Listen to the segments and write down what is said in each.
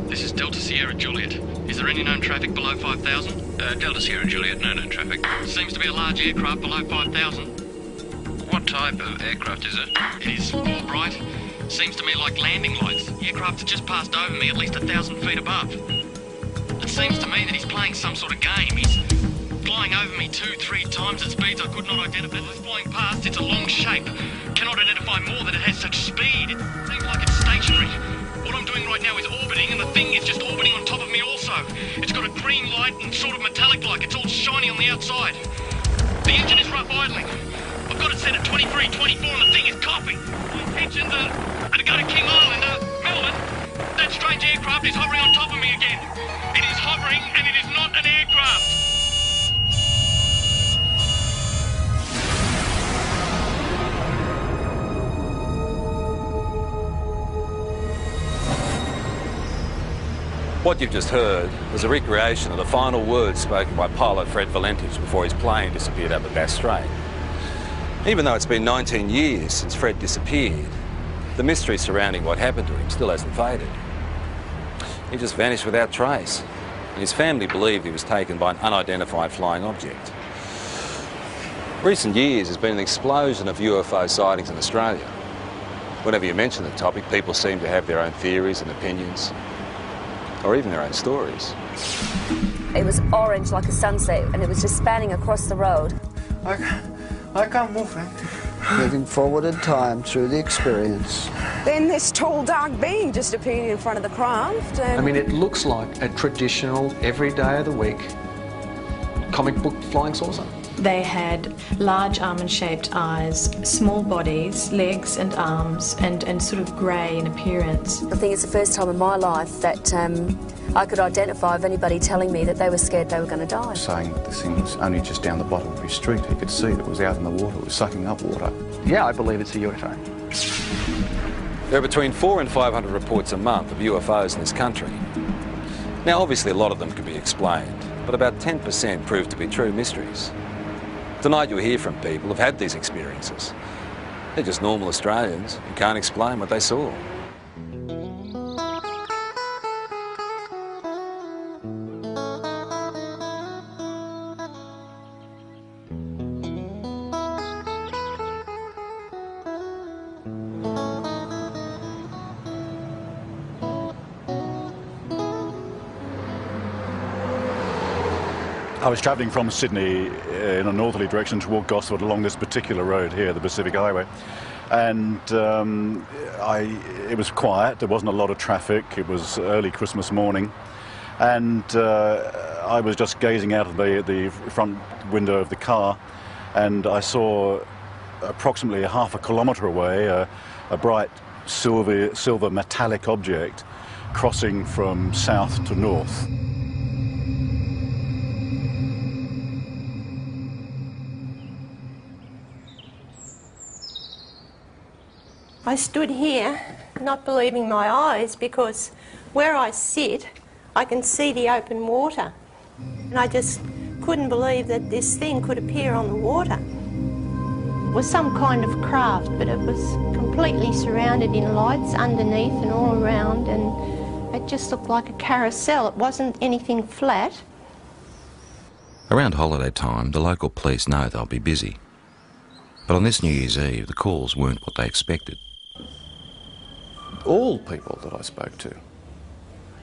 This is Delta Sierra Juliet. Is there any known traffic below 5,000? Delta Sierra Juliet, no known traffic. Seems to be a large aircraft below 5,000. What type of aircraft is it? It is more bright. Seems to me like landing lights. The aircraft has just passed over me at least 1,000 feet above. It seems to me that he's playing some sort of game. He's flying over me 2-3 times at speeds I could not identify. As it's flying past, it's a long shape. Cannot identify more that it has such speed. It seems like it's stationary. What I'm doing right now is orbiting, and the thing is just orbiting on top of me also. It's got a green light and sort of metallic-like. It's all shiny on the outside. The engine is rough idling. I've got it set at 23, 24, and the thing is coughing. My intentions are to go to King Island, Melbourne. That strange aircraft is hovering on top of me again. It is hovering, and it is not an aircraft. What you've just heard was a recreation of the final words spoken by pilot Fred Valentich before his plane disappeared over Bass Strait. Even though it's been 19 years since Fred disappeared, the mystery surrounding what happened to him still hasn't faded. He just vanished without trace, and his family believed he was taken by an unidentified flying object. Recent years has been an explosion of UFO sightings in Australia. Whenever you mention the topic, people seem to have their own theories and opinions, or even their own stories. It was orange like a sunset, and it was just spanning across the road. I can't move, man. Moving forward in time through the experience. Then this tall, dark being just appeared in front of the craft. And I mean, it looks like a traditional, every day of the week, comic book flying saucer. They had large almond-shaped eyes, small bodies, legs and arms, and sort of grey in appearance. I think it's the first time in my life that I could identify of anybody telling me that they were scared they were going to die. Saying that this thing was only just down the bottom of his street. He could see that it was out in the water. It was sucking up water. Yeah, I believe it's a UFO. There are between 400 and 500 reports a month of UFOs in this country. Now, obviously, a lot of them can be explained, but about 10% prove to be true mysteries. Tonight you'll hear from people who've had these experiences. They're just normal Australians who can't explain what they saw. I was travelling from Sydney in a northerly direction toward Gosford along this particular road here, the Pacific Highway, and it was quiet. There wasn't a lot of traffic. It was early Christmas morning, and I was just gazing out of the front window of the car, and I saw approximately half a kilometre away a bright silver metallic object crossing from south to north. I stood here not believing my eyes, because where I sit I can see the open water, and I just couldn't believe that this thing could appear on the water. It was some kind of craft, but it was completely surrounded in lights underneath and all around, and it just looked like a carousel. It wasn't anything flat. Around holiday time, the local police know they'll be busy. But on this New Year's Eve, the calls weren't what they expected. All people that I spoke to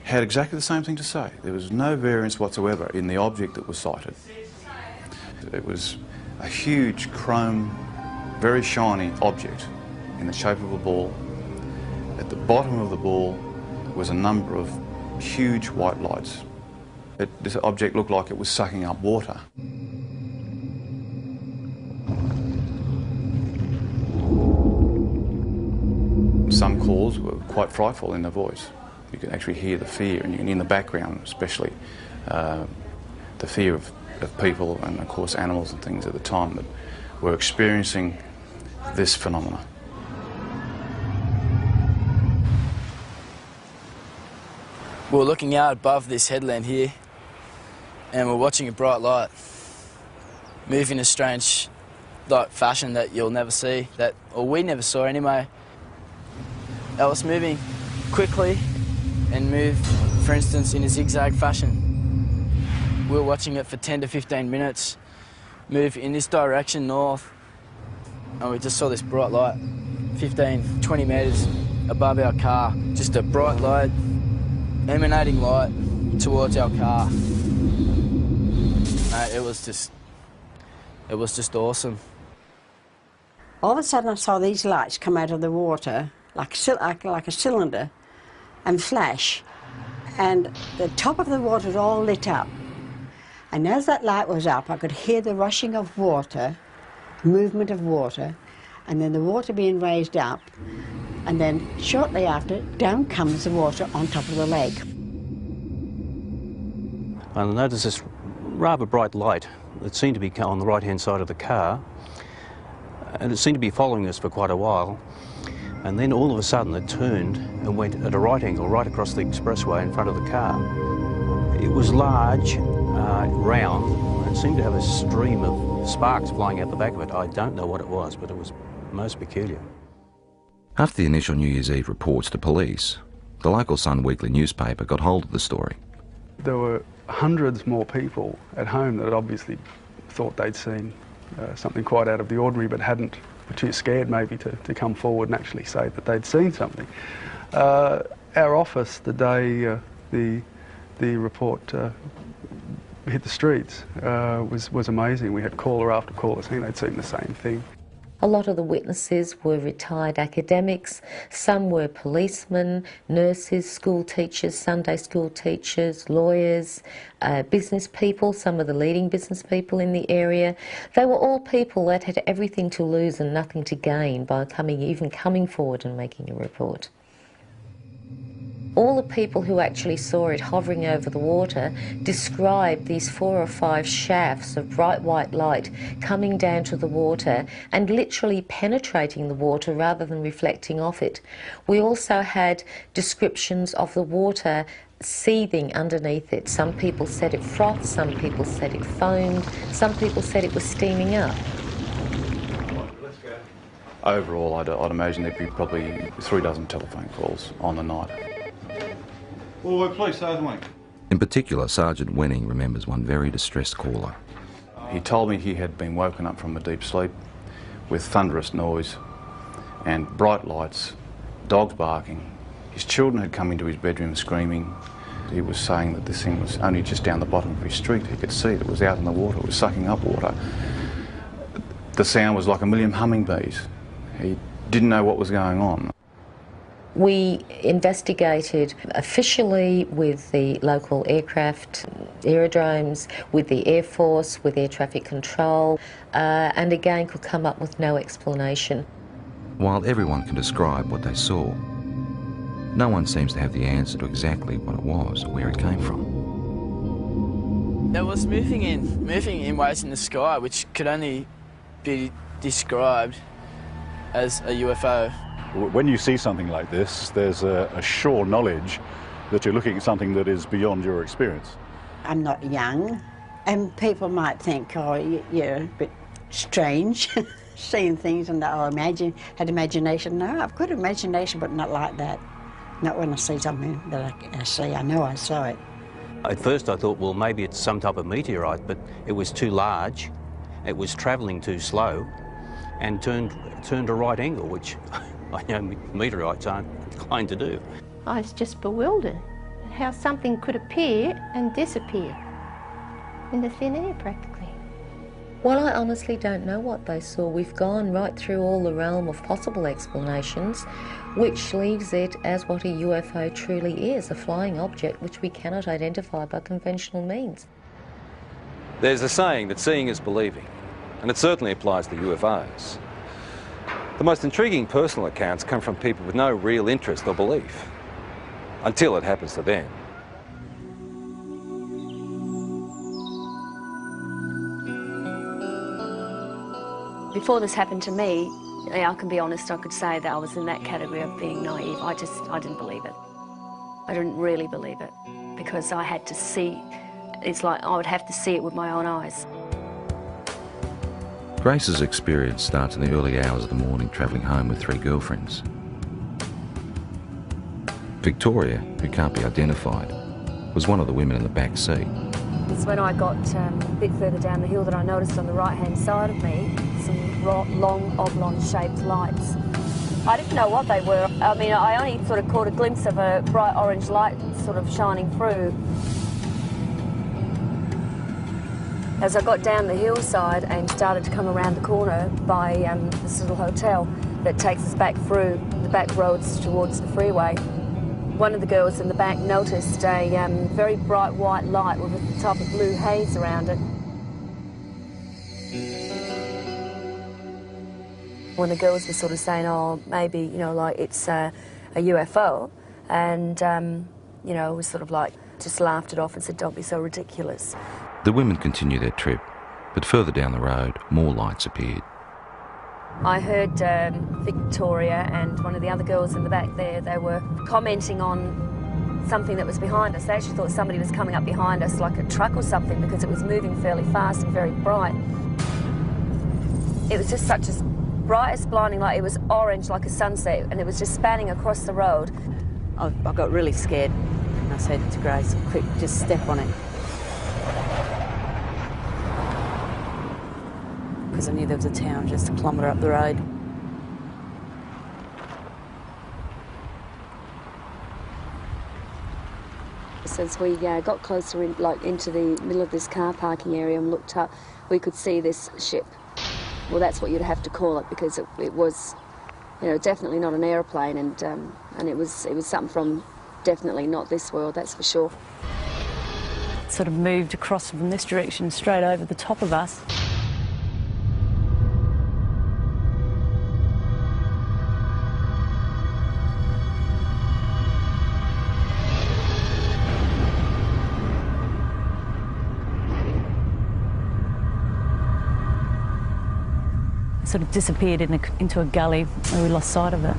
had exactly the same thing to say. There was no variance whatsoever in the object that was sighted. It was a huge chrome, very shiny object in the shape of a ball. At the bottom of the ball was a number of huge white lights. This object looked like it was sucking up water. Some calls were quite frightful in their voice. You could actually hear the fear, and in the background especially, the fear of people and of course animals and things at the time that were experiencing this phenomena. We're looking out above this headland here, and we're watching a bright light move in a strange fashion that you'll never see, or we never saw anyway. It was moving quickly and move, for instance, in a zigzag fashion. We were watching it for 10 to 15 minutes, move in this direction north, and we just saw this bright light, 15, 20 metres above our car. Just a bright light, emanating light towards our car. It was just awesome. All of a sudden I saw these lights come out of the water like a cylinder and flash, and the top of the water was all lit up. And as that light was up, I could hear the rushing of water, movement of water, and then the water being raised up, and then shortly after, down comes the water on top of the lake. I noticed this rather bright light that seemed to be on the right-hand side of the car, and it seemed to be following us for quite a while. And then all of a sudden it turned and went at a right angle right across the expressway in front of the car. It was large, round, and it seemed to have a stream of sparks flying out the back of it. I don't know what it was, but it was most peculiar. After the initial New Year's Eve reports to police, the local Sun Weekly newspaper got hold of the story. There were hundreds more people at home that obviously thought they'd seen something quite out of the ordinary, but hadn't, were too scared maybe to come forward and actually say that they'd seen something. Our office, the day the report hit the streets, was amazing. We had caller after caller saying they'd seen the same thing. A lot of the witnesses were retired academics, some were policemen, nurses, school teachers, Sunday school teachers, lawyers, business people, some of the leading business people in the area. They were all people that had everything to lose and nothing to gain by even coming forward and making a report. All the people who actually saw it hovering over the water described these 4 or 5 shafts of bright white light coming down to the water and literally penetrating the water rather than reflecting off it. We also had descriptions of the water seething underneath it. Some people said it frothed, some people said it foamed, some people said it was steaming up. Overall, I'd imagine there'd be probably 3 dozen telephone calls on the night. Oh, please, Sergeant Wenning. In particular, Sergeant Wenning remembers one very distressed caller. He told me he had been woken up from a deep sleep with thunderous noise and bright lights, dogs barking. His children had come into his bedroom screaming. He was saying that this thing was only just down the bottom of his street. He could see it. It was out in the water. It was sucking up water. The sound was like a million hummingbees. He didn't know what was going on. We investigated officially with the local aircraft, aerodromes, with the Air Force, with air traffic control, and again could come up with no explanation. While everyone can describe what they saw, no one seems to have the answer to exactly what it was or where it came from. There was moving in waves in the sky which could only be described as a UFO. When you see something like this, there's a sure knowledge that you're looking at something that is beyond your experience. I'm not young, and people might think, oh, you're a bit strange, seeing things and had imagination. No, I've got imagination, but not like that. Not when I see something that I see. I know I saw it. At first I thought, well, maybe it's some type of meteorite, but it was too large, it was travelling too slow, and turned a right angle, which I know meteorites aren't inclined to do. I was just bewildered at how something could appear and disappear in the thin air practically. Well, I honestly don't know what they saw. We've gone right through all the realm of possible explanations, which leaves it as what a UFO truly is, a flying object which we cannot identify by conventional means. There's a saying that seeing is believing, and it certainly applies to UFOs. The most intriguing personal accounts come from people with no real interest or belief, until it happens to them. Before this happened to me, I can be honest, I could say that I was in that category of being naive. I didn't believe it. I didn't really believe it, because I had to see, it's like I would have to see it with my own eyes. Grace's experience starts in the early hours of the morning travelling home with 3 girlfriends. Victoria, who can't be identified, was one of the women in the back seat. It's when I got a bit further down the hill that I noticed on the right-hand side of me some long, oblong-shaped lights. I didn't know what they were. I mean, I only sort of caught a glimpse of a bright orange light sort of shining through. As I got down the hillside and started to come around the corner by this little hotel that takes us back through the back roads towards the freeway, one of the girls in the back noticed a very bright white light with a type of blue haze around it. When the girls were sort of saying, oh, maybe, you know, like it's a UFO, and, you know, it was sort of like, just laughed it off and said, don't be so ridiculous. The women continued their trip, but further down the road, more lights appeared. I heard Victoria and one of the other girls in the back there, they were commenting on something that was behind us. They actually thought somebody was coming up behind us, like a truck or something, because it was moving fairly fast and very bright. It was just such a bright as blinding light. It was orange like a sunset, and it was just spanning across the road. I got really scared, and I said to Grace, quick, just step on it. Because I knew there was a town just a kilometre up the road. As we got closer into the middle of this car parking area and looked up, we could see this ship. Well, that's what you'd have to call it, because it was, you know, definitely not an aeroplane, and it was something from definitely not this world, that's for sure. It sort of moved across from this direction straight over the top of us. Sort of disappeared into a gully where we lost sight of it.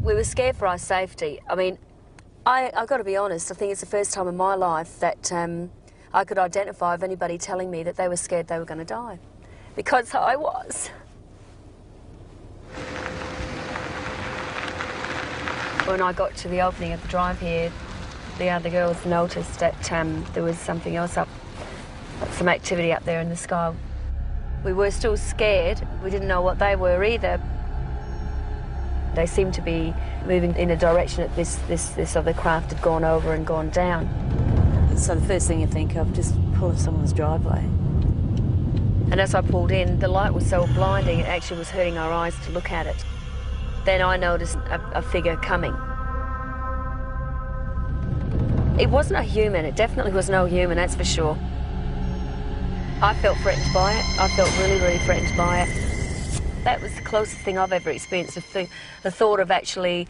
We were scared for our safety. I mean, I've got to be honest, I think it's the first time in my life that I could identify of anybody telling me that they were scared they were going to die. Because I was. When I got to the opening of the drive here, the other girls noticed that there was something else up, some activity up there in the sky. We were still scared. We didn't know what they were either. They seemed to be moving in a direction that this other craft had gone over and gone down. So the first thing you think of, just pull someone's driveway. And as I pulled in, the light was so blinding, it actually was hurting our eyes to look at it. Then I noticed a figure coming. It wasn't a human, it definitely was no human, that's for sure. I felt threatened by it. I felt really, really threatened by it. That was the closest thing I've ever experienced, the thought of actually,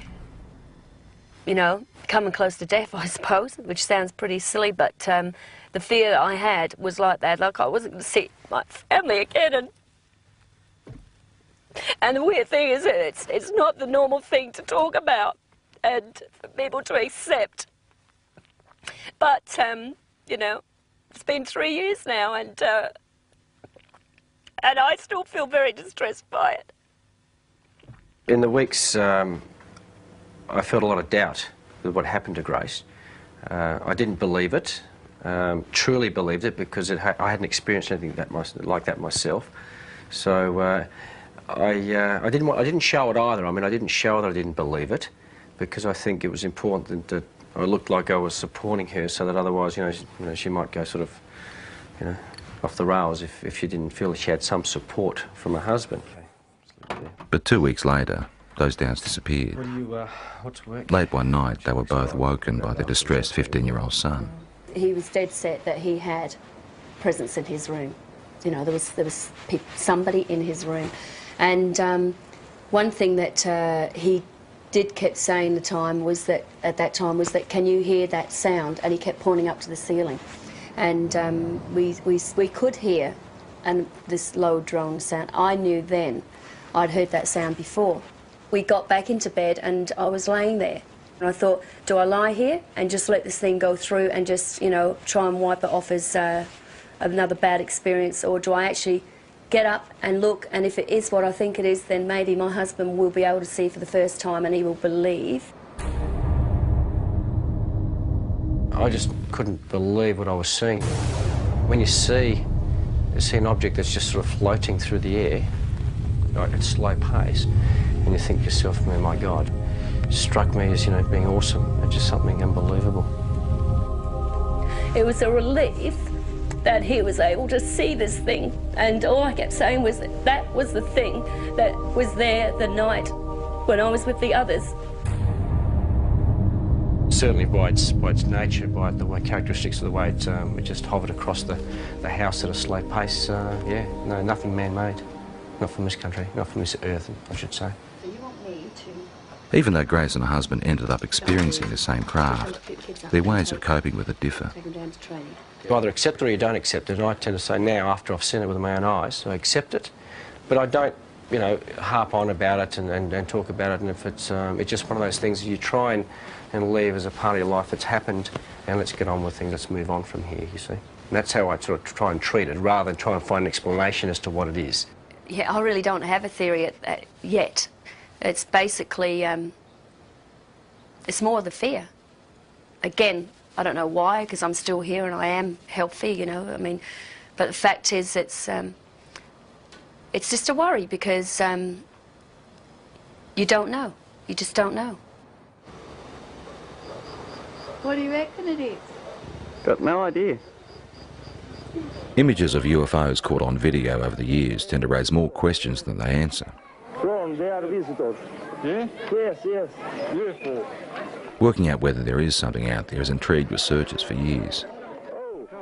you know, coming close to death, I suppose, which sounds pretty silly, but the fear I had was like that, like I wasn't going to see my family again. And the weird thing is that it's not the normal thing to talk about and for people to accept. But, you know, it's been 3 years now, and I still feel very distressed by it. In the weeks, I felt a lot of doubt with what happened to Grace. I didn't believe it, truly believed it, because I hadn't experienced anything like that myself. So I didn't show it either. I mean, I didn't show that I didn't believe it, because I think it was important that I looked like I was supporting her, so that otherwise, you know, she might go sort of, you know, off the rails if she didn't feel she had some support from her husband. But 2 weeks later, those doubts disappeared. What's work? Late one night, they were both woken by their distressed 15-year-old son. He was dead set that he had presence in his room. You know, there was somebody in his room. And one thing that he kept saying at that time was that, can you hear that sound? And he kept pointing up to the ceiling. And we could hear this low drone sound. I knew then I'd heard that sound before. We got back into bed and I was laying there. And I thought, do I lie here and just let this thing go through and just, you know, try and wipe it off as another bad experience, or do I actually get up and look, and if it is what I think it is, then maybe my husband will be able to see for the first time and he will believe. I just couldn't believe what I was seeing. When you see an object that's just sort of floating through the air, right, at slow pace, and you think to yourself, oh my God, it struck me as, you know, being awesome. It's just something unbelievable. It was a relief that he was able to see this thing, and all I kept saying was that was the thing that was there the night when I was with the others. Certainly by its nature, by the way, characteristics of the way it just hovered across the house at a slow pace, yeah, no, nothing man-made. Not from this country, not from this earth, I should say. Even though Grace and her husband ended up experiencing the same craft, their ways of coping with it differ. You either accept it or you don't accept it, and I tend to say now, after I've seen it with my own eyes, I accept it, but I don't, you know, harp on about it and talk about it, and if it's just one of those things you try and leave as a part of your life that's happened, and let's get on with things, let's move on from here, you see. And that's how I sort of try and treat it, rather than try and find an explanation as to what it is. Yeah, I really don't have a theory yet. It's basically, it's more the fear. Again, I don't know why, because I'm still here and I am healthy, you know, I mean, but the fact is it's just a worry because you don't know. You just don't know. What do you reckon it is? Got no idea. Images of UFOs caught on video over the years tend to raise more questions than they answer. They are visitors. Yeah? Yes, yes. UFO. Working out whether there is something out there has intrigued researchers for years.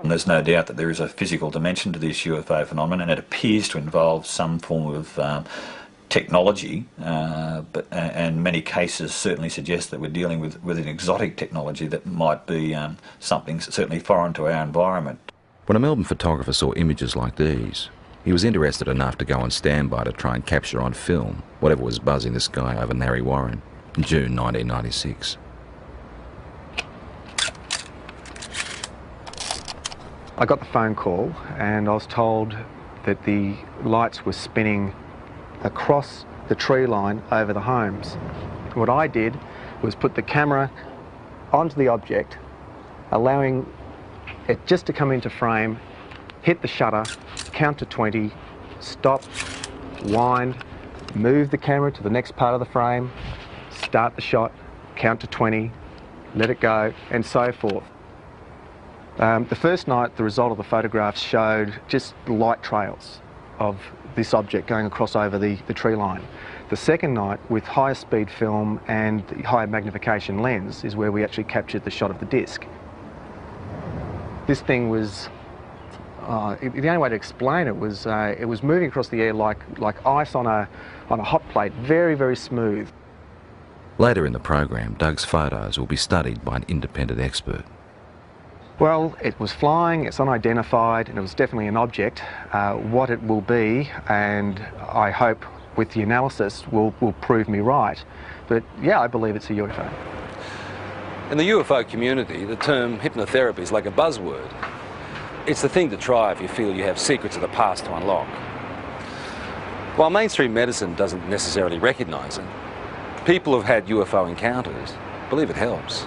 And there's no doubt that there is a physical dimension to this UFO phenomenon, and it appears to involve some form of technology, and many cases certainly suggest that we're dealing with an exotic technology that might be something certainly foreign to our environment. When a Melbourne photographer saw images like these, he was interested enough to go on standby to try and capture on film whatever was buzzing the sky over Narre Warren in June 1996. I got the phone call and I was told that the lights were spinning across the tree line over the homes. What I did was put the camera onto the object, allowing it just to come into frame, hit the shutter, count to 20, stop, wind, move the camera to the next part of the frame, start the shot, count to 20, let it go, and so forth. The first night, the result of the photographs showed just light trails of this object going across over the tree line. The second night, with higher speed film and higher magnification lens, is where we actually captured the shot of the disc. This thing was, the only way to explain it was moving across the air like ice on a hot plate, very, very smooth. Later in the program, Doug's photos will be studied by an independent expert. Well, it was flying, it's unidentified, and it was definitely an object. What it will be, and I hope with the analysis will prove me right. But yeah, I believe it's a UFO. In the UFO community, the term hypnotherapy is like a buzzword. It's the thing to try if you feel you have secrets of the past to unlock. While mainstream medicine doesn't necessarily recognise it, people who've had UFO encounters believe it helps.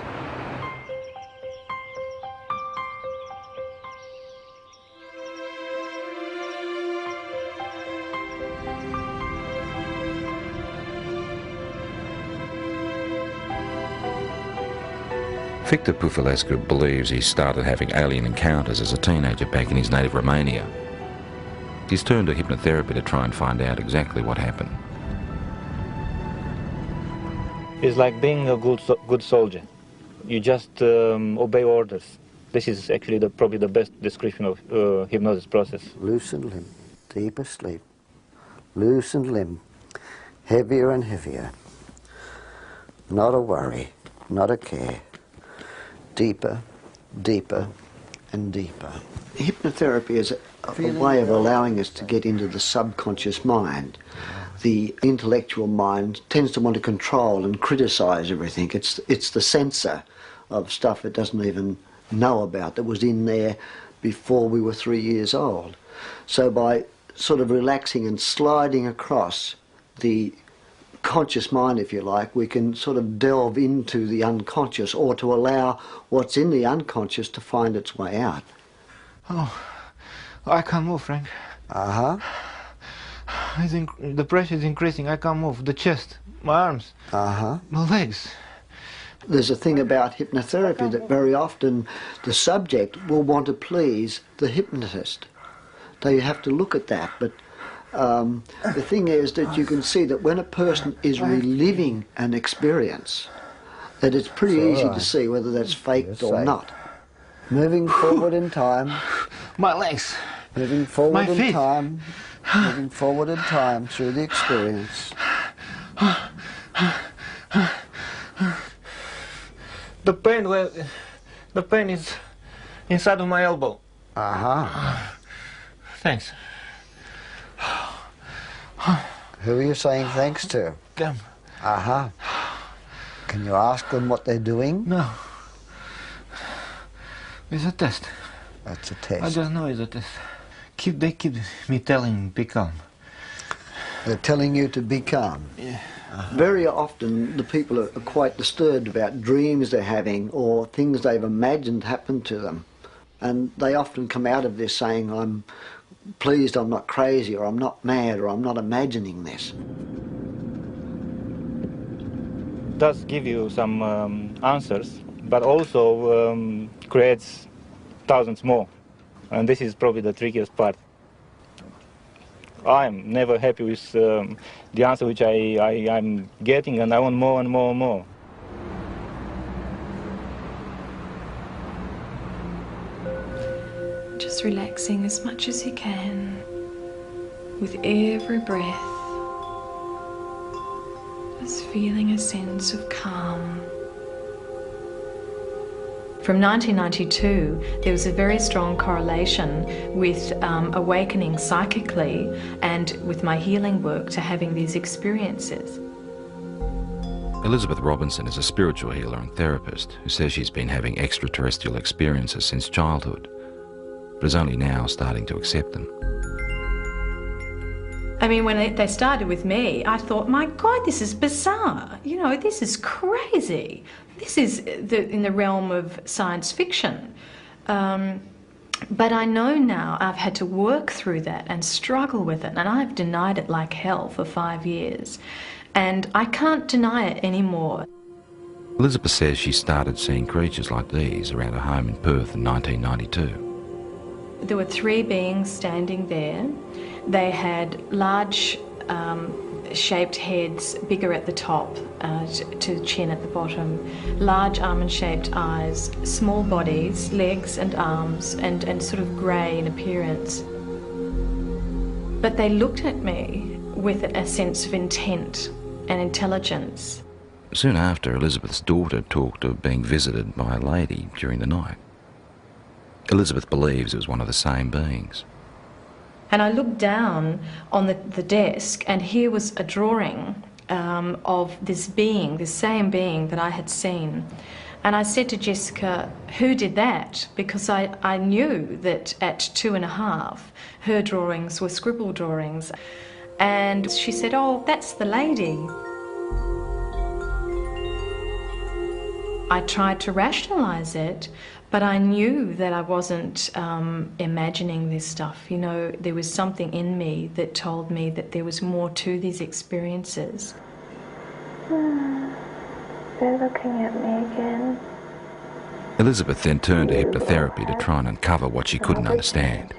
Victor Pufulescu believes he started having alien encounters as a teenager back in his native Romania. He's turned to hypnotherapy to try and find out exactly what happened. It's like being a good soldier. You just obey orders. This is actually probably the best description of hypnosis process. Loosened limb, deeper sleep. Loosened limb, heavier and heavier. Not a worry, not a care. Deeper, deeper, and deeper. Hypnotherapy is a way of allowing us to get into the subconscious mind. The intellectual mind tends to want to control and criticise everything. It's the censor of stuff it doesn't even know about that was in there before we were 3 years old. So by sort of relaxing and sliding across the conscious mind, if you like, we can sort of delve into the unconscious, or to allow what's in the unconscious to find its way out. Oh, I can't move, Frank. Uh-huh. The pressure is increasing. I can't move. The chest, my arms, my legs. There's a thing about hypnotherapy that very often the subject will want to please the hypnotist. So you have to look at that. But the thing is that you can see that when a person is reliving an experience, that it's pretty easy to see whether that's faked or not. Moving forward in time. My legs. Moving forward My in feet. time. Moving forward in time through the experience. The pain is inside of my elbow. Thanks. Who are you saying thanks to? Them. Can you ask them what they're doing? No. It's a test. That's a test. I just know it's a test. They keep me telling be calm. They're telling you to be calm. Yeah. Very often the people are quite disturbed about dreams they're having or things they've imagined happen to them. And they often come out of this saying, I'm pleased I'm not crazy, or I'm not mad, or I'm not imagining this. It does give you some answers, but also creates thousands more. And this is probably the trickiest part. I'm never happy with the answer which I'm getting, and I want more and more and more. Just relaxing as much as you can with every breath. Just feeling a sense of calm. From 1992, there was a very strong correlation with awakening psychically and with my healing work to having these experiences. Elizabeth Robinson is a spiritual healer and therapist who says she's been having extraterrestrial experiences since childhood, but is only now starting to accept them. I mean, when they started with me, I thought, my God, this is bizarre. You know, this is crazy. This is in the realm of science fiction. But I know now I've had to work through that and struggle with it, and I've denied it like hell for 5 years. And I can't deny it anymore. Elizabeth says she started seeing creatures like these around her home in Perth in 1992. There were 3 beings standing there. They had large shaped heads, bigger at the top to the chin at the bottom, large almond-shaped eyes, small bodies, legs and arms, and sort of grey in appearance. But they looked at me with a sense of intent and intelligence. Soon after, Elizabeth's daughter talked of being visited by a lady during the night. Elizabeth believes it was one of the same beings. And I looked down on the desk, and here was a drawing of this being, this same being that I had seen. And I said to Jessica, who did that? Because I knew that at 2.5, her drawings were scribble drawings. And she said, oh, that's the lady. I tried to rationalise it, but I knew that I wasn't imagining this stuff. You know, there was something in me that told me that there was more to these experiences. They're looking at me again. Elizabeth then turned to hypnotherapy to try and uncover what she couldn't understand.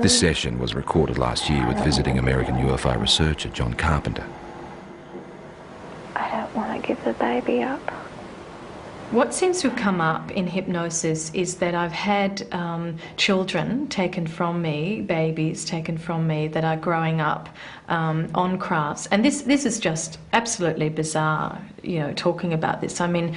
This session was recorded last year with visiting American UFO researcher John Carpenter. I don't want to give the baby up. What seems to have come up in hypnosis is that I've had children taken from me, babies taken from me that are growing up on crafts. And this is just absolutely bizarre, you know, talking about this. I mean,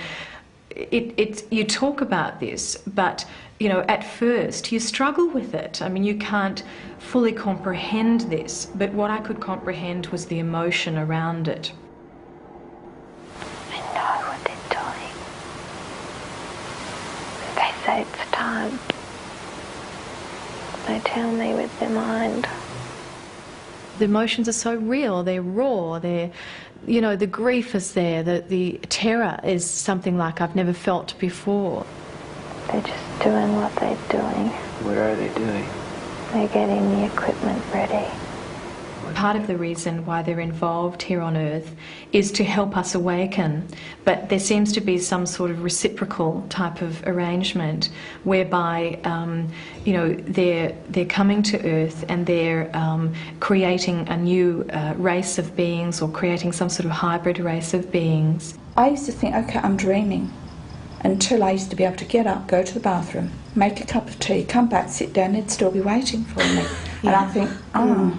you talk about this, but, you know, at first you struggle with it. I mean, you can't fully comprehend this, but what I could comprehend was the emotion around it. I know what they're doing. They say it's time. They tell me with their mind. The emotions are so real, they're raw, they're, you know, the grief is there, the terror is something like I've never felt before. They're just doing what they're doing. What are they doing? They're getting the equipment ready. Part of the reason why they're involved here on Earth is to help us awaken, but there seems to be some sort of reciprocal type of arrangement whereby, you know, they're coming to Earth and they're creating a new race of beings, or creating some sort of hybrid race of beings. I used to think, okay, I'm dreaming, until I used to be able to get up, go to the bathroom, make a cup of tea, come back, sit down, they'd still be waiting for me. And I think, oh.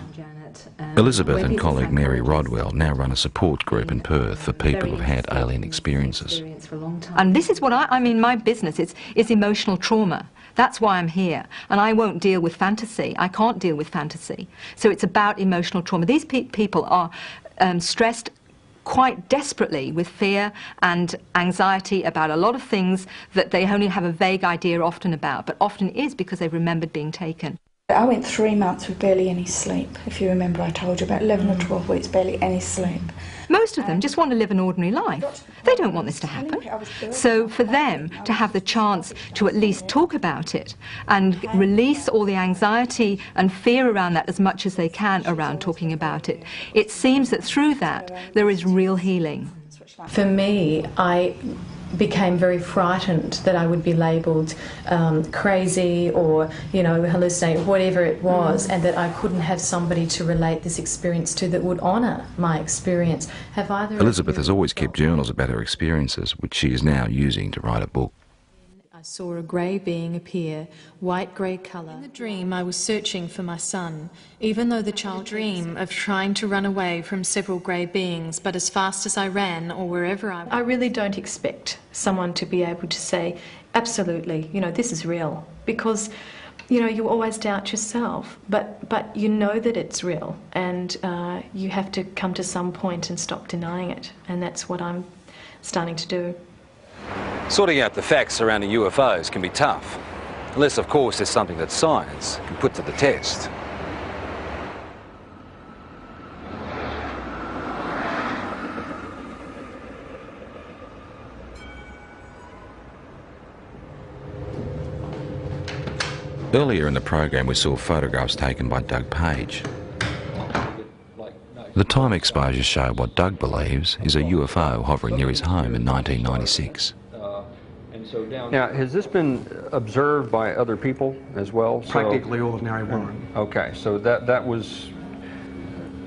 Elizabeth and colleague Mary Rodwell now run a support group in Perth for people who've had alien experiences. And this is what I mean, my business is emotional trauma. That's why I'm here. And I won't deal with fantasy. I can't deal with fantasy. So it's about emotional trauma. These people are stressed quite desperately with fear and anxiety about a lot of things that they only have a vague idea often about, but often is because they've remembered being taken. I went 3 months with barely any sleep. If you remember, I told you about 11 or 12 weeks, barely any sleep. Most of them just want to live an ordinary life. They don't want this to happen. So for them to have the chance to at least talk about it and release all the anxiety and fear around that as much as they can around talking about it, it seems that through that there is real healing. For me, I became very frightened that I would be labelled crazy or, you know, hallucinate, whatever it was, and that I couldn't have somebody to relate this experience to that would honour my experience. Have either Elizabeth has always kept journals about her experiences, which she is now using to write a book. I saw a grey being appear, white-grey colour. In the dream, I was searching for my son, even though the child dream of trying to run away from several grey beings, but as fast as I ran or wherever I really don't expect someone to be able to say, absolutely, you know, this is real, because, you know, you always doubt yourself, but you know that it's real, and you have to come to some point and stop denying it, and that's what I'm starting to do. Sorting out the facts surrounding UFOs can be tough, unless of course there's something that science can put to the test. Earlier in the program we saw photographs taken by Doug Page. The time exposures show what Doug believes is a UFO hovering near his home in 1996. Now, has this been observed by other people as well? Practically all of Narre Warren. Okay, so that was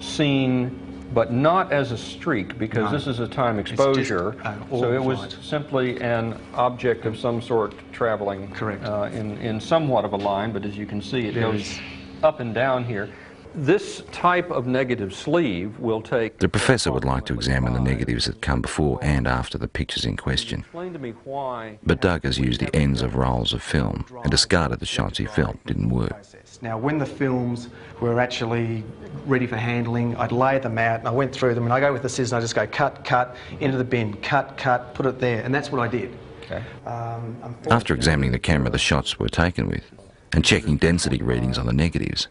seen, but not as a streak, because No. this is a time exposure. So it was light. simply an object of some sort traveling. Correct. In somewhat of a line, but as you can see, it goes up and down here. This type of negative sleeve will take... The professor would like to examine the negatives that come before and after the pictures in question. Explain to me why... But Doug has used the ends of rolls of film and discarded the shots he felt didn't work. Now, when the films were actually ready for handling, I'd lay them out and I went through them, and I go with the scissors and I just go cut, cut, into the bin, cut, cut, put it there, and that's what I did. Okay. After examining the camera the shots were taken with and checking density readings on the negatives,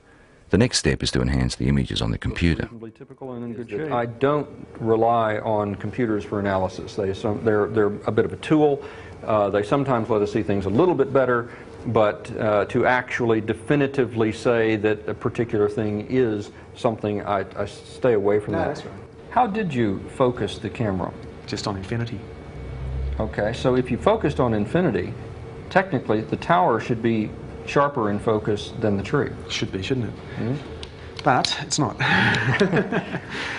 the next step is to enhance the images on the computer. I don't rely on computers for analysis. They're a bit of a tool. They sometimes let us see things a little bit better, but to actually definitively say that a particular thing is something, I stay away from that. That's right. How did you focus the camera? Just on infinity. Okay, so if you focused on infinity, technically the tower should be sharper in focus than the tree. Should be, shouldn't it? Mm-hmm. But it's not.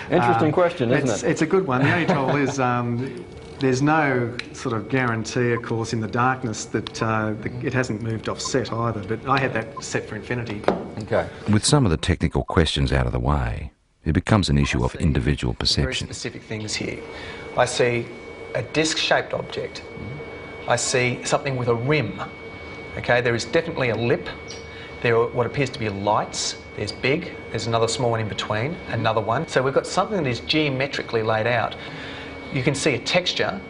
Interesting question, isn't it? It's a good one. The only trouble is there's no sort of guarantee, of course, in the darkness that it hasn't moved off set either, but I had that set for infinity. Okay. With some of the technical questions out of the way, it becomes an issue of individual perception. Very specific things here. I see a disc-shaped object. I see something with a rim. Okay, there is definitely a lip. There are what appears to be lights. There's big, there's another small one in between, another one. So we've got something that is geometrically laid out. You can see a texture,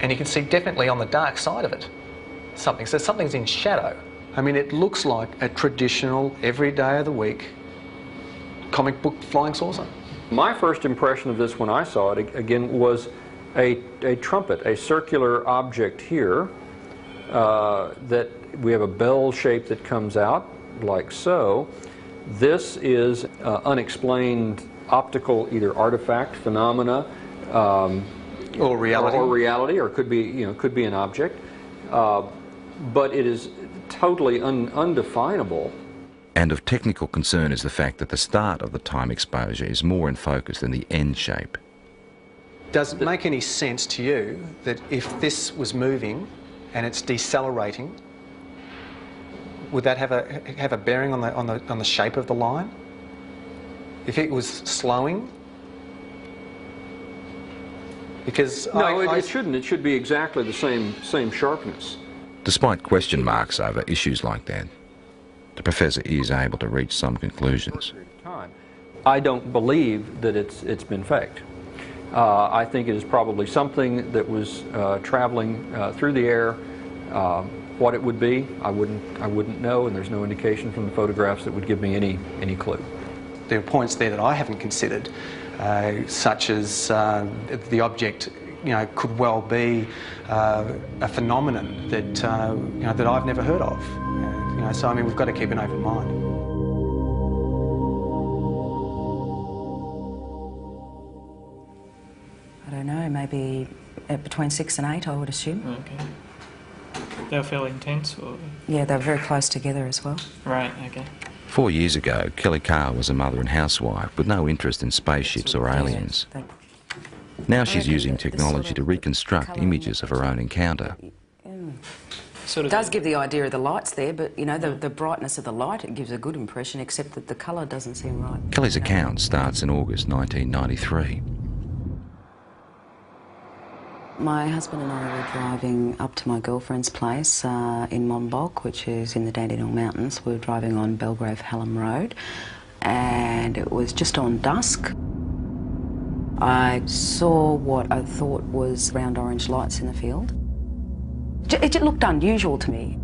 and you can see definitely on the dark side of it something. So something's in shadow. I mean, it looks like a traditional, every day of the week, comic book flying saucer. My first impression of this when I saw it, again, was a trumpet, a circular object here that we have a bell shape that comes out, like so. This is unexplained optical, either artifact, phenomena, or reality, or could be, could be an object. But it is totally undefinable. And of technical concern is the fact that the start of the time exposure is more in focus than the end shape. Does it make any sense to you that if this was moving and it's decelerating, would that have a bearing on the shape of the line? If it was slowing? Because no, it shouldn't. It should be exactly the same sharpness. Despite question marks over issues like that, the professor is able to reach some conclusions. I don't believe that it's been faked. I think it is probably something that was traveling through the air. What it would be, I wouldn't know, and there's no indication from the photographs that would give me any clue. There are points there that I haven't considered, such as the object, could well be a phenomenon that that I've never heard of. So I mean, we've got to keep an open mind. I don't know, maybe between 6 and 8, I would assume. Okay. They were fairly intense, or? Yeah, they were very close together as well. Right, okay. 4 years ago, Kelly Carr was a mother and housewife with no interest in spaceships or aliens. Now she's using technology to reconstruct images of her own encounter. It does give the idea of the lights there, but the brightness of the light, it gives a good impression, except that the colour doesn't seem right. Kelly's account starts in August 1993. My husband and I were driving up to my girlfriend's place in Monbulk, which is in the Dandenong Mountains. We were driving on Belgrave-Hallam Road, and it was just on dusk. I saw what I thought was round orange lights in the field. It looked unusual to me.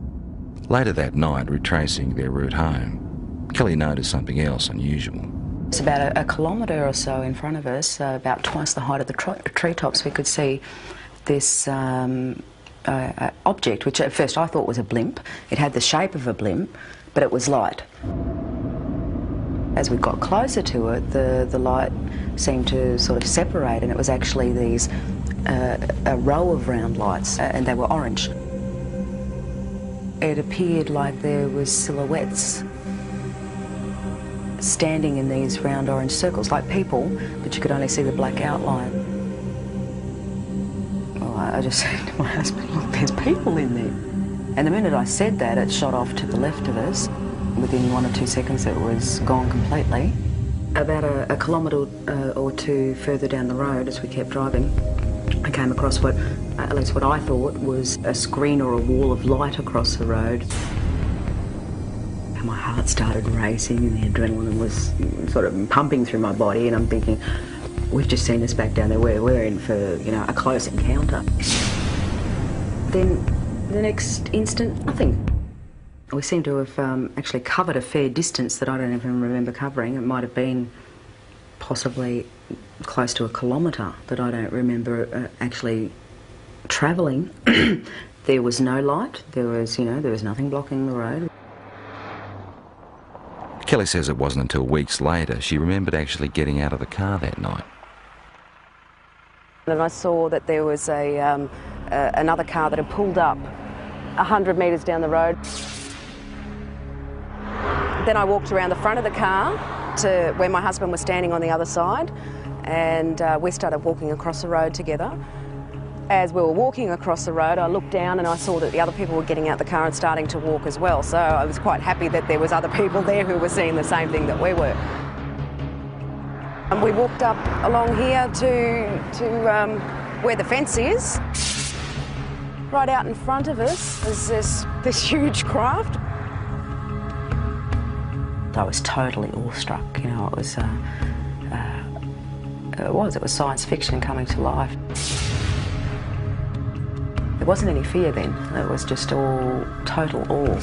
Later that night, retracing their route home, Kelly noticed something else unusual. It's about a kilometre or so in front of us, about twice the height of the treetops. We could see this object, which at first I thought was a blimp. It had the shape of a blimp, but it was light. As we got closer to it, the light seemed to sort of separate, and it was actually these a row of round lights, and they were orange. It appeared like there was silhouettes standing in these round orange circles, like people, but you could only see the black outline. Well, I just said to my husband, look, there's people in there. And the minute I said that, it shot off to the left of us. Within 1 or 2 seconds, it was gone completely. About a kilometre or two further down the road, as we kept driving, I came across at least what I thought was a screen or a wall of light across the road. And my heart started racing and the adrenaline was sort of pumping through my body, and I'm thinking, we've just seen this back down there, we're in for, a close encounter. Then the next instant, nothing. We seem to have actually covered a fair distance that I don't even remember covering. It might have been possibly close to a kilometre that I don't remember actually travelling. There was no light. There was nothing blocking the road. Kelly says it wasn't until weeks later she remembered actually getting out of the car that night. And I saw that there was another car that had pulled up 100 metres down the road. Then I walked around the front of the car to where my husband was standing on the other side, and we started walking across the road together. As we were walking across the road, I looked down and I saw that the other people were getting out the car and starting to walk as well. So I was quite happy that there was other people there who were seeing the same thing that we were. And we walked up along here to where the fence is. Right out in front of us is this huge craft. I was totally awestruck, it was science fiction coming to life. There wasn't any fear then, it was just all total awe.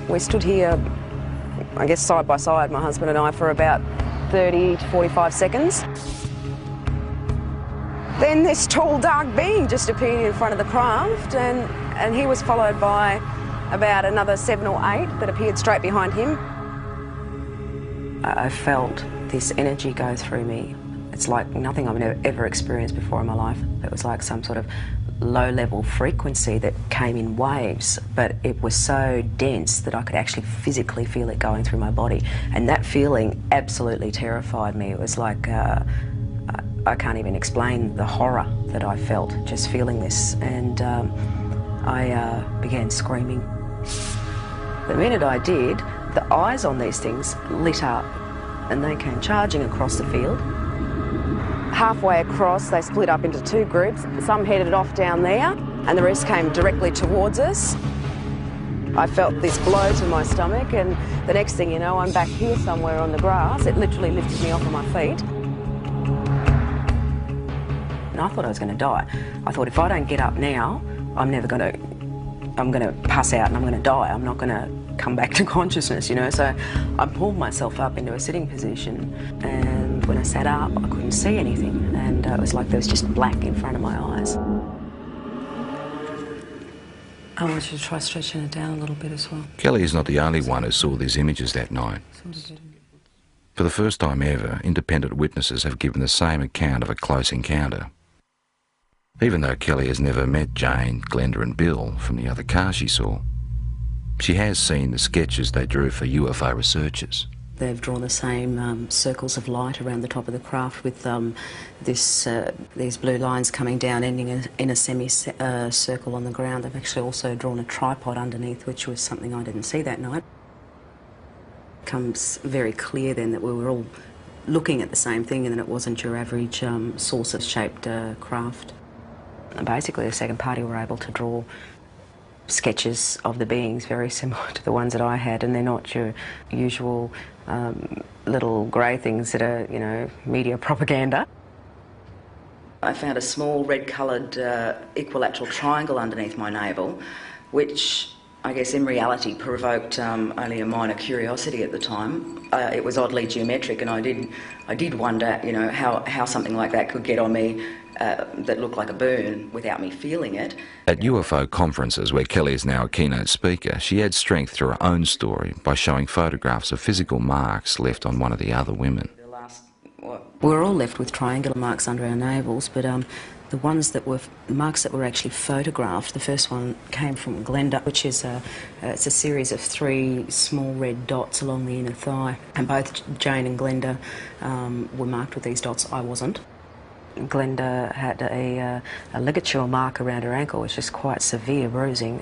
We stood here, I guess side by side, my husband and I, for about 30 to 45 seconds. Then this tall, dark being just appeared in front of the craft, and he was followed by about another 7 or 8 that appeared straight behind him. I felt this energy go through me. It's like nothing I've ever experienced before in my life. It was like some sort of low-level frequency that came in waves, but it was so dense that I could actually physically feel it going through my body. And that feeling absolutely terrified me. It was like, I can't even explain the horror that I felt just feeling this. And I began screaming. The minute I did, the eyes on these things lit up and they came charging across the field. Halfway across, they split up into 2 groups. Some headed off down there and the rest came directly towards us. I felt this blow to my stomach, and the next thing you know, I'm back here somewhere on the grass. It literally lifted me off of my feet. And I thought I was going to die. I thought if I don't get up now, I'm going to pass out and I'm going to die. I'm not going to come back to consciousness, you know. So I pulled myself up into a sitting position, and when I sat up, I couldn't see anything, and it was like there was just black in front of my eyes. I want you to try stretching it down a little bit as well. Kelly is not the only one who saw these images that night. For the first time ever, independent witnesses have given the same account of a close encounter. Even though Kelly has never met Jane, Glenda and Bill from the other car she saw, she has seen the sketches they drew for UFO researchers. They've drawn the same circles of light around the top of the craft with these blue lines coming down, ending in a semicircle on the ground. They've actually also drawn a tripod underneath, which was something I didn't see that night. It becomes very clear then that we were all looking at the same thing and that it wasn't your average saucer-shaped craft. And basically, the second party were able to draw sketches of the beings very similar to the ones that I had, and they're not your usual little grey things that are, you know, media propaganda. I found a small red-coloured equilateral triangle underneath my navel, which I guess in reality provoked only a minor curiosity at the time. It was oddly geometric, and I did wonder, you know, how something like that could get on me that looked like a burn without me feeling it. At UFO conferences, where Kelly is now a keynote speaker, she adds strength to her own story by showing photographs of physical marks left on one of the other women. We're all left with triangular marks under our navels, but the ones that were marks that were actually photographed, the first one came from Glenda, which is it's a series of 3 small red dots along the inner thigh, and both Jane and Glenda were marked with these dots. I wasn't. Glenda had a ligature mark around her ankle, which is quite severe bruising.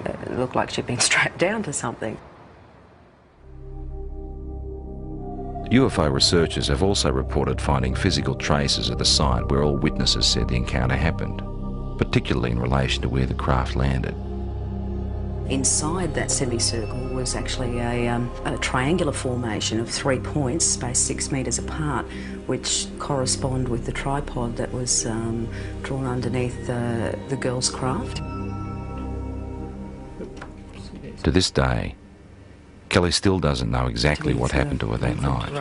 It looked like she'd been strapped down to something. UFO researchers have also reported finding physical traces of the site where all witnesses said the encounter happened, particularly in relation to where the craft landed. Inside that semicircle was actually a triangular formation of 3 points spaced 6 metres apart, which correspond with the tripod that was drawn underneath the girl's craft. To this day, Kelly still doesn't know exactly what happened to her that night.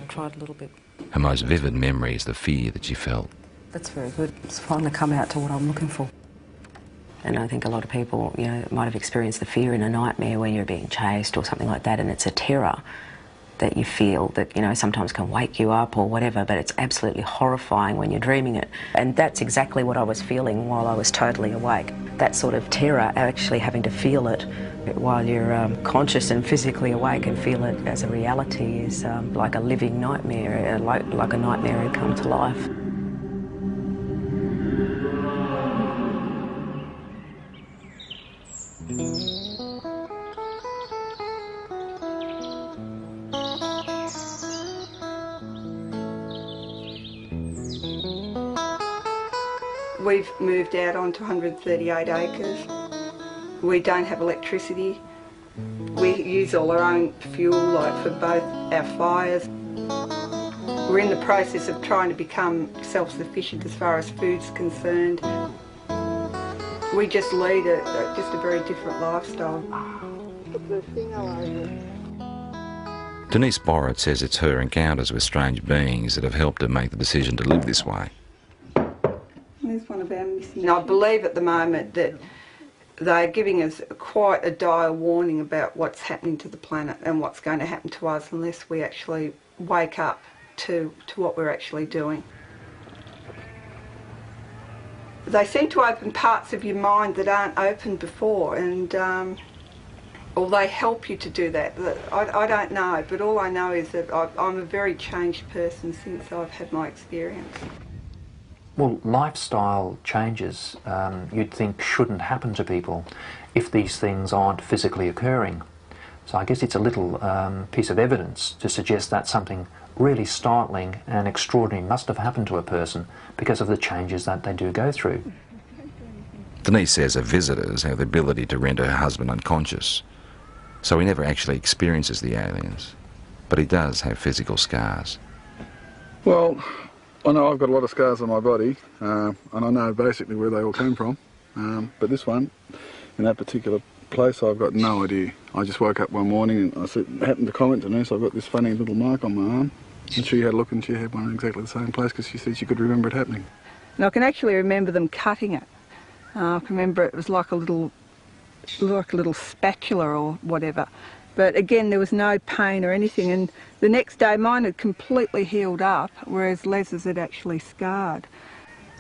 Tried a little bit. Her most vivid memory is the fear that she felt. That's very good. It's finally come out to what I'm looking for. And I think a lot of people, you know, might have experienced the fear in a nightmare when you're being chased or something like that, and it's a terror that you feel that, you know, sometimes can wake you up or whatever, but it's absolutely horrifying when you're dreaming it. And that's exactly what I was feeling while I was totally awake. That sort of terror, actually having to feel it while you're conscious and physically awake and feel it as a reality, is like a living nightmare, like a nightmare had come to life. We've moved out onto 138 acres. We don't have electricity. We use all our own fuel, like for both our fires. We're in the process of trying to become self-sufficient as far as food's concerned. We just lead just a very different lifestyle. put the thing all over. Denise Borrett says it's her encounters with strange beings that have helped her make the decision to live this way. There's one of our missing. I believe at the moment that they're giving us quite a dire warning about what's happening to the planet and what's going to happen to us unless we actually wake up to what we're actually doing. They seem to open parts of your mind that aren't open before, and or they help you to do that. I don't know, but all I know is that I'm a very changed person since I've had my experience. Well, lifestyle changes you'd think shouldn't happen to people if these things aren't physically occurring. So I guess it's a little piece of evidence to suggest that something really startling and extraordinary must have happened to a person because of the changes that they do go through. Denise says her visitors have the ability to render her husband unconscious, so he never actually experiences the aliens, but he does have physical scars. Well, I know I've got a lot of scars on my body, and I know basically where they all came from, but this one, in that particular place, I've got no idea. I just woke up one morning and I happened to comment to her, so I've got this funny little mark on my arm, and she had a look and she had one in exactly the same place because she said she could remember it happening. And I can actually remember them cutting it. I can remember it was like a little spatula or whatever. But again, there was no pain or anything, and the next day mine had completely healed up, whereas Les's had actually scarred.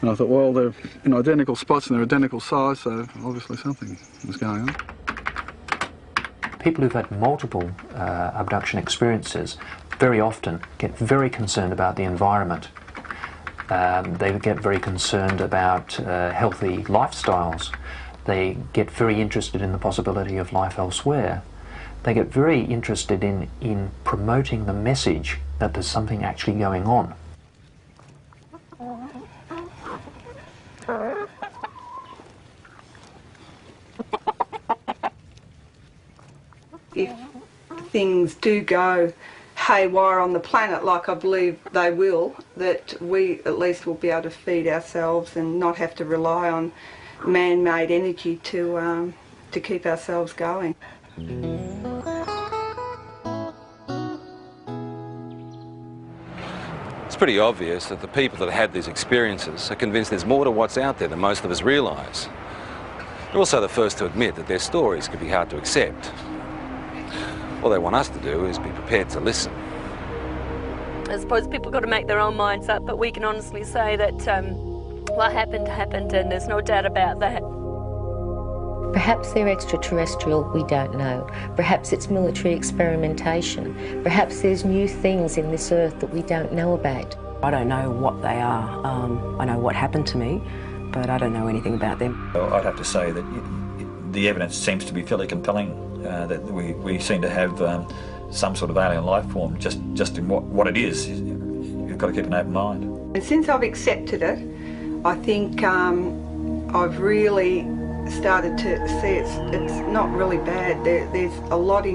And I thought, well, they're in identical spots and they're identical size, so obviously something was going on. People who've had multiple abduction experiences very often get very concerned about the environment. They get very concerned about healthy lifestyles. They get very interested in the possibility of life elsewhere. They get very interested in promoting the message that there's something actually going on. If things do go haywire on the planet, like I believe they will, that we at least will be able to feed ourselves and not have to rely on man-made energy to keep ourselves going. It's pretty obvious that the people that had these experiences are convinced there's more to what's out there than most of us realise. They're also the first to admit that their stories could be hard to accept. All they want us to do is be prepared to listen. I suppose people got to make their own minds up, but we can honestly say that what happened, happened, and there's no doubt about that. Perhaps they're extraterrestrial, we don't know. Perhaps it's military experimentation. Perhaps there's new things in this earth that we don't know about. I don't know what they are. I know what happened to me, but I don't know anything about them. Well, I'd have to say that the evidence seems to be fairly compelling, that we seem to have some sort of alien life form, just in what it is. You've got to keep an open mind. And since I've accepted it, I think I've really started to see it's not really bad. There's a lot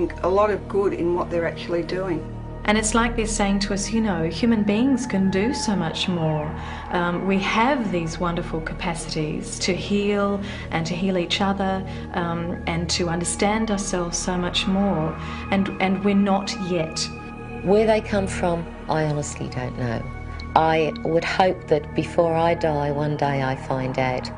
of good in what they're actually doing. And it's like they're saying to us, you know, human beings can do so much more. We have these wonderful capacities to heal and to heal each other and to understand ourselves so much more. And we're not yet. Where they come from, I honestly don't know. I would hope that before I die, one day I find out.